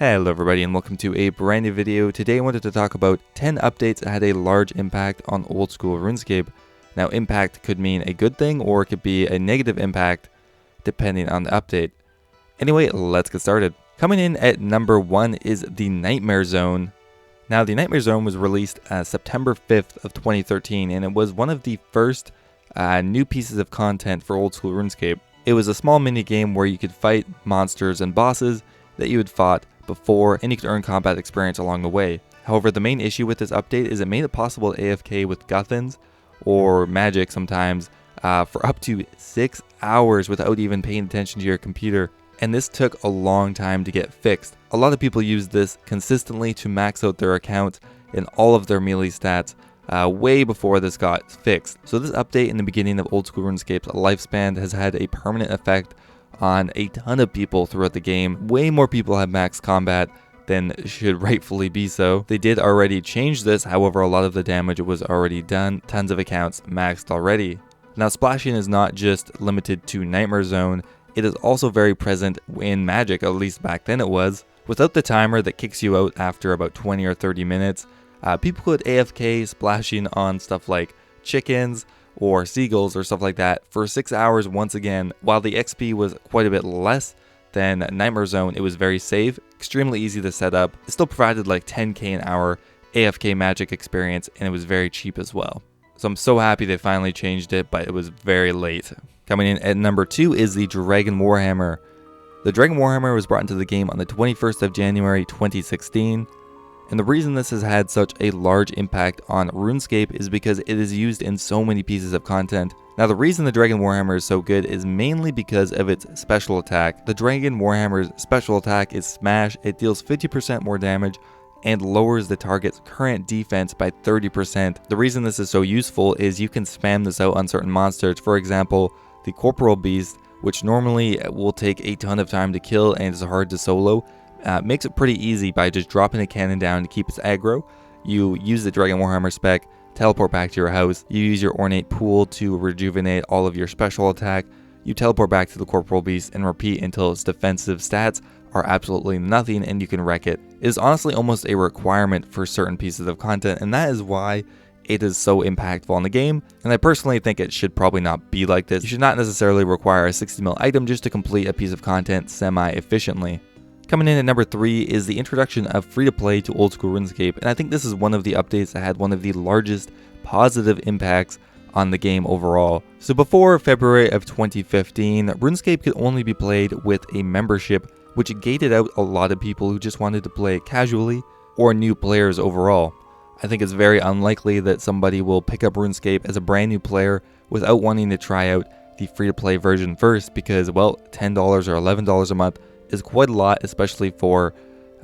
Hello everybody and welcome to a brand new video. Today I wanted to talk about 10 updates that had a large impact on old school RuneScape. Now impact could mean a good thing or it could be a negative impact depending on the update. Anyway, let's get started. Coming in at number 1 is the Nightmare Zone. Now the Nightmare Zone was released September 5th of 2013 and it was one of the first new pieces of content for old school RuneScape. It was a small mini game where you could fight monsters and bosses that you had fought before, and you could earn combat experience along the way. However, the main issue with this update is it made it possible to AFK with Guthans or magic sometimes for up to 6 hours without even paying attention to your computer. And this took a long time to get fixed. A lot of people use this consistently to max out their accounts and all of their melee stats way before this got fixed. So this update in the beginning of old school RuneScape's lifespan has had a permanent effect on a ton of people throughout the game. Way more people have max combat than should rightfully be so. They did already change this, however a lot of the damage was already done. Tons of accounts maxed already. Now splashing is not just limited to Nightmare Zone, it is also very present in Magic, at least back then it was. Without the timer that kicks you out after about 20 or 30 minutes, people could AFK splashing on stuff like chickens or seagulls or stuff like that for 6 hours once again. While the XP was quite a bit less than Nightmare Zone, it was very safe, extremely easy to set up. It still provided like 10k an hour AFK magic experience and it was very cheap as well. So I'm so happy they finally changed it, but it was very late. Coming in at number 2 is the Dragon Warhammer. The Dragon Warhammer was brought into the game on the 21st of January 2016. And the reason this has had such a large impact on RuneScape is because it is used in so many pieces of content. Now the reason the Dragon Warhammer is so good is mainly because of its special attack. The Dragon Warhammer's special attack is Smash. It deals 50% more damage and lowers the target's current defense by 30%. The reason this is so useful is you can spam this out on certain monsters. For example, the Corporal Beast, which normally will take a ton of time to kill and is hard to solo, makes it pretty easy by just dropping a cannon down to keep its aggro. You use the Dragon Warhammer spec, teleport back to your house, you use your Ornate Pool to rejuvenate all of your special attack, you teleport back to the Corporal Beast and repeat until its defensive stats are absolutely nothing and you can wreck it. It is honestly almost a requirement for certain pieces of content, and that is why it is so impactful in the game, and I personally think it should probably not be like this. You should not necessarily require a 60mil item just to complete a piece of content semi-efficiently. Coming in at number 3 is the introduction of free-to-play to old school RuneScape, and I think this is one of the updates that had one of the largest positive impacts on the game overall. So before February of 2015, RuneScape could only be played with a membership, which gated out a lot of people who just wanted to play it casually or new players overall. I think it's very unlikely that somebody will pick up RuneScape as a brand new player without wanting to try out the free-to-play version first because, well, $10 or $11 a month is quite a lot, especially for,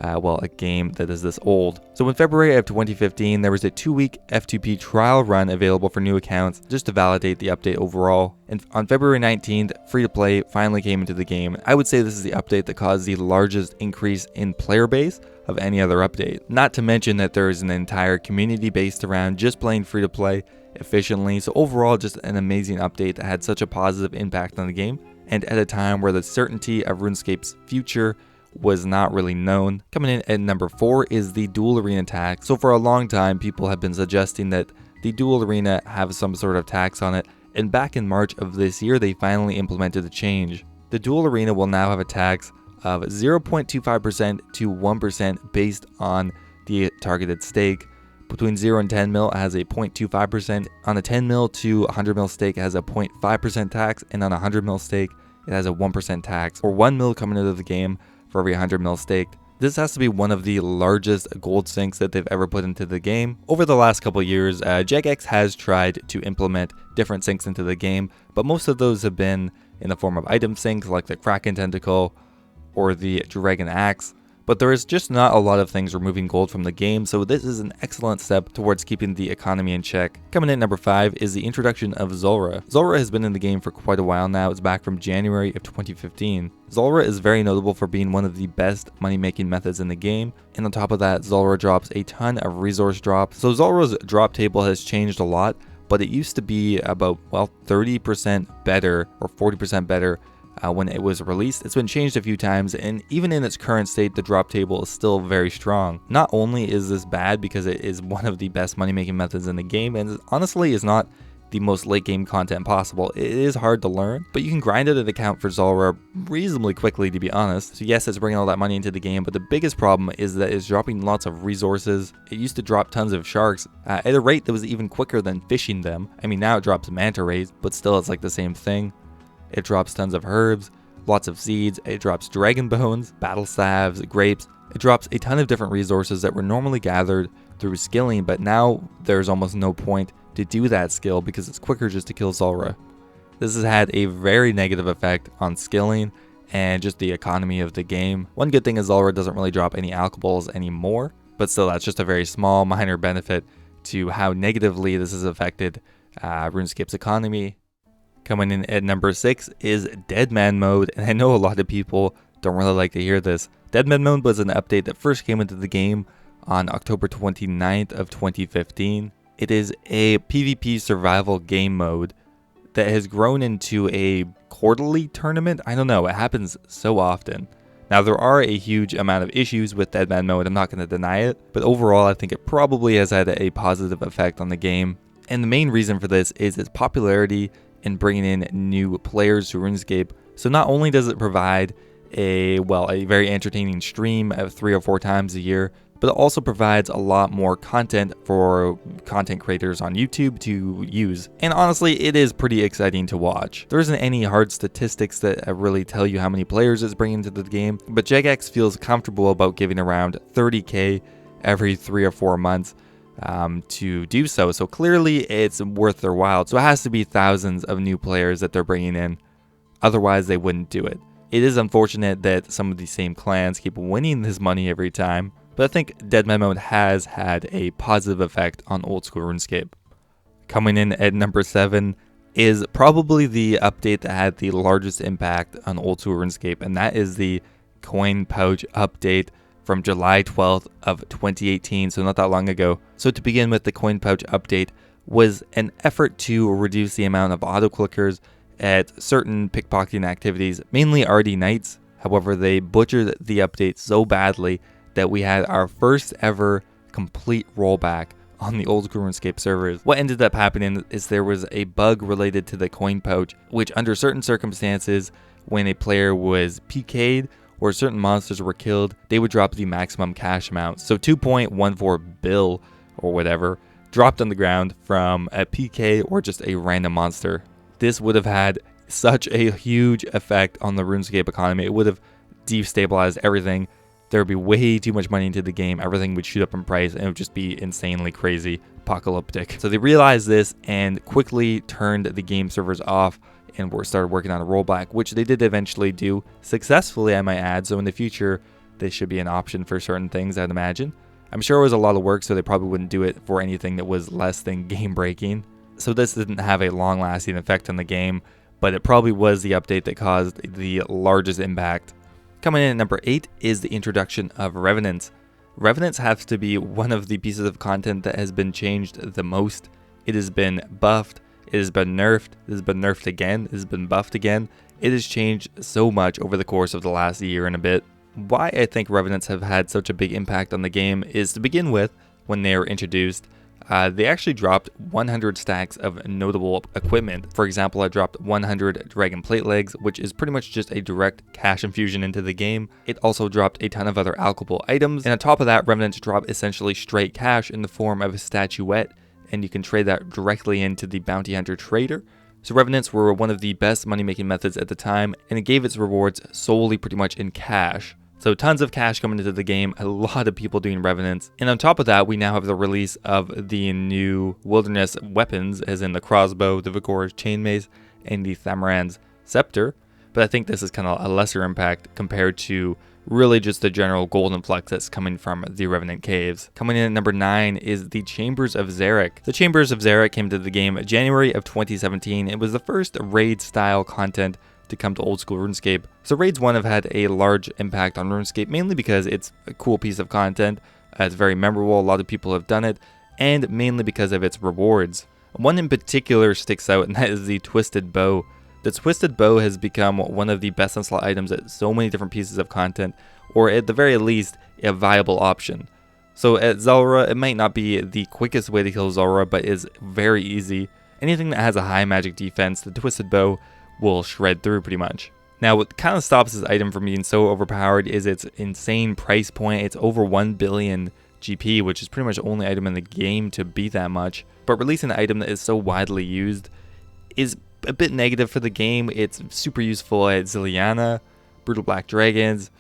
a game that is this old. So in February of 2015, there was a 2-week F2P trial run available for new accounts just to validate the update overall. And on February 19th, free-to-play finally came into the game. I would say this is the update that caused the largest increase in player base of any other update. Not to mention that there is an entire community based around just playing free-to-play efficiently. So overall, just an amazing update that had such a positive impact on the game, and at a time where the certainty of RuneScape's future was not really known. Coming in at number 4 is the Duel Arena tax. So for a long time, people have been suggesting that the Duel Arena have some sort of tax on it, and back in March of this year, they finally implemented the change. The Duel Arena will now have a tax of 0.25% to 1% based on the targeted stake. Between 0 and 10 mil, it has a 0.25%. On a 10 mil to 100 mil stake, it has a 0.5% tax. And on a 100 mil stake, it has a 1% tax, or 1 mil coming into the game for every 100 mil staked. This has to be one of the largest gold sinks that they've ever put into the game. Over the last couple years, Jagex has tried to implement different sinks into the game, but most of those have been in the form of item sinks like the Kraken Tentacle or the Dragon Axe. But there is just not a lot of things removing gold from the game, so this is an excellent step towards keeping the economy in check. Coming in at number 5 is the introduction of Zulrah. Zulrah has been in the game for quite a while now. It's back from January of 2015. Zulrah is very notable for being one of the best money-making methods in the game, and on top of that, Zulrah drops a ton of resource drops. So Zulrah's drop table has changed a lot, but it used to be about, 30% better or 40% better when it was released. It's been changed a few times, and even in its current state, the drop table is still very strong. Not only is this bad because it is one of the best money-making methods in the game, and honestly is not the most late game content possible. It is hard to learn, but you can grind out an account for Zulrah reasonably quickly, to be honest. So yes, it's bringing all that money into the game, but the biggest problem is that it's dropping lots of resources. It used to drop tons of sharks at a rate that was even quicker than fishing them. I mean, now it drops manta rays, but still it's like the same thing. It drops tons of herbs, lots of seeds, it drops dragon bones, battle salves, grapes. It drops a ton of different resources that were normally gathered through skilling, but now there's almost no point to do that skill because it's quicker just to kill Zulrah. This has had a very negative effect on skilling and just the economy of the game. One good thing is Zulrah doesn't really drop any alcohols anymore, but still that's just a very small minor benefit to how negatively this has affected RuneScape's economy. Coming in at number 6 is Deadman Mode, and I know a lot of people don't really like to hear this. Deadman Mode was an update that first came into the game on October 29th of 2015. It is a PvP survival game mode that has grown into a quarterly tournament. I don't know, it happens so often. Now there are a huge amount of issues with Deadman Mode, I'm not going to deny it, but overall I think it probably has had a positive effect on the game. And the main reason for this is its popularity in bringing in new players to RuneScape. So not only does it provide a very entertaining stream of 3 or 4 times a year, but it also provides a lot more content for content creators on YouTube to use. And honestly, it is pretty exciting to watch. There isn't any hard statistics that really tell you how many players it's bringing to the game, but Jagex feels comfortable about giving around 30k every 3 or 4 months to do so. So clearly it's worth their while. So it has to be thousands of new players that they're bringing in. Otherwise they wouldn't do it. It is unfortunate that some of these same clans keep winning this money every time, but I think Deadman Mode has had a positive effect on Oldschool RuneScape. Coming in at number 7 is probably the update that had the largest impact on Oldschool RuneScape, and that is the Coin Pouch update from July 12th of 2018, so not that long ago. So to begin with, the Coin Pouch update was an effort to reduce the amount of auto-clickers at certain pickpocketing activities, mainly RD Knights. However, they butchered the update so badly that we had our first ever complete rollback on the Oldschool RuneScape servers. What ended up happening is there was a bug related to the Coin Pouch, which under certain circumstances, when a player was PK'd or certain monsters were killed, they would drop the maximum cash amount. So 2.14 bill or whatever dropped on the ground from a PK or just a random monster. This would have had such a huge effect on the RuneScape economy. It would have destabilized everything. There would be way too much money into the game. Everything would shoot up in price and it would just be insanely crazy, apocalyptic. So they realized this and quickly turned the game servers off and started working on a rollback, which they did eventually do successfully, I might add. So in the future, this should be an option for certain things, I'd imagine. I'm sure it was a lot of work, so they probably wouldn't do it for anything that was less than game breaking. So this didn't have a long-lasting effect on the game, but it probably was the update that caused the largest impact. Coming in at number 8 is the introduction of Revenants. Revenants has to be one of the pieces of content that has been changed the most. It has been buffed, it has been nerfed, it has been nerfed again, it has been buffed again. It has changed so much over the course of the last year and a bit. Why I think Revenants have had such a big impact on the game is, to begin with, when they were introduced, they actually dropped 100 stacks of notable equipment. For example, I dropped 100 Dragon Plate Legs, which is pretty much just a direct cash infusion into the game. It also dropped a ton of other alchable items, and on top of that, Revenants drop essentially straight cash in the form of a statuette, and you can trade that directly into the Bounty Hunter trader. So Revenants were one of the best money-making methods at the time, and it gave its rewards solely pretty much in cash. So tons of cash coming into the game, a lot of people doing Revenants. And on top of that, we now have the release of the new wilderness weapons, as in the crossbow, the Vigor's chainmace, and the Thamran's scepter. But I think this is kind of a lesser impact compared to really just the general golden flux that's coming from the Revenant caves. Coming in at number 9 is the Chambers of Xeric. The Chambers of Xeric came to the game January of 2017. It was the first raid style content to come to Oldschool RuneScape. So Raids 1 have had a large impact on RuneScape, mainly because it's a cool piece of content, it's very memorable, a lot of people have done it, and mainly because of its rewards. One in particular sticks out, and that is the Twisted Bow. The Twisted Bow has become one of the best onslaught items at so many different pieces of content, or at the very least, a viable option. So at Zelra, it might not be the quickest way to kill Zelra, but is very easy. Anything that has a high magic defense, the Twisted Bow will shred through pretty much. Now, what kind of stops this item from being so overpowered is its insane price point. It's over 1 billion GP, which is pretty much the only item in the game to be that much. But releasing an item that is so widely used is a bit negative for the game. It's super useful at Zilliana, Brutal Black Dragons,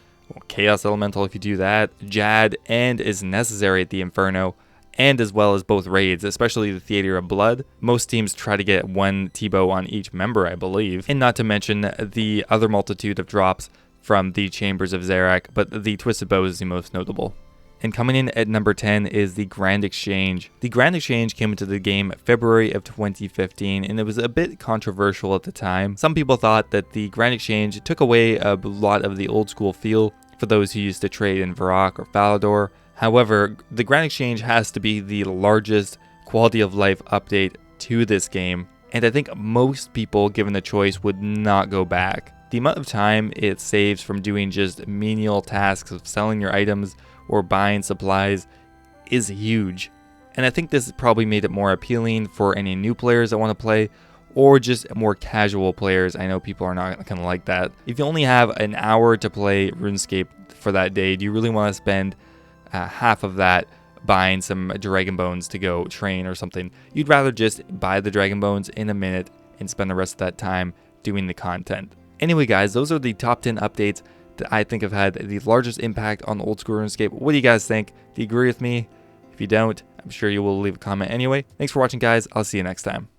Chaos Elemental if you do that, Jad, and is necessary at the Inferno, and as well as both raids, especially the Theater of Blood. Most teams try to get one T-bow on each member, I believe, and not to mention the other multitude of drops from the Chambers of Zarak, but the Twisted Bow is the most notable. And coming in at number 10 is the Grand Exchange. The Grand Exchange came into the game February of 2015, and it was a bit controversial at the time. Some people thought that the Grand Exchange took away a lot of the old school feel for those who used to trade in Varrock or Falador. However, the Grand Exchange has to be the largest quality of life update to this game, and I think most people, given the choice, would not go back. The amount of time it saves from doing just menial tasks of selling your items or buying supplies is huge, and I think this probably made it more appealing for any new players that want to play, or just more casual players. I know people are not going to like that. If you only have an hour to play RuneScape for that day, do you really want to spend half of that buying some Dragon Bones to go train or something? You'd rather just buy the Dragon Bones in a minute and spend the rest of that time doing the content. Anyway guys, those are the top 10 updates that I think have had the largest impact on Old School RuneScape. What do you guys think? Do you agree with me? If you don't, I'm sure you will leave a comment anyway. Thanks for watching guys, I'll see you next time.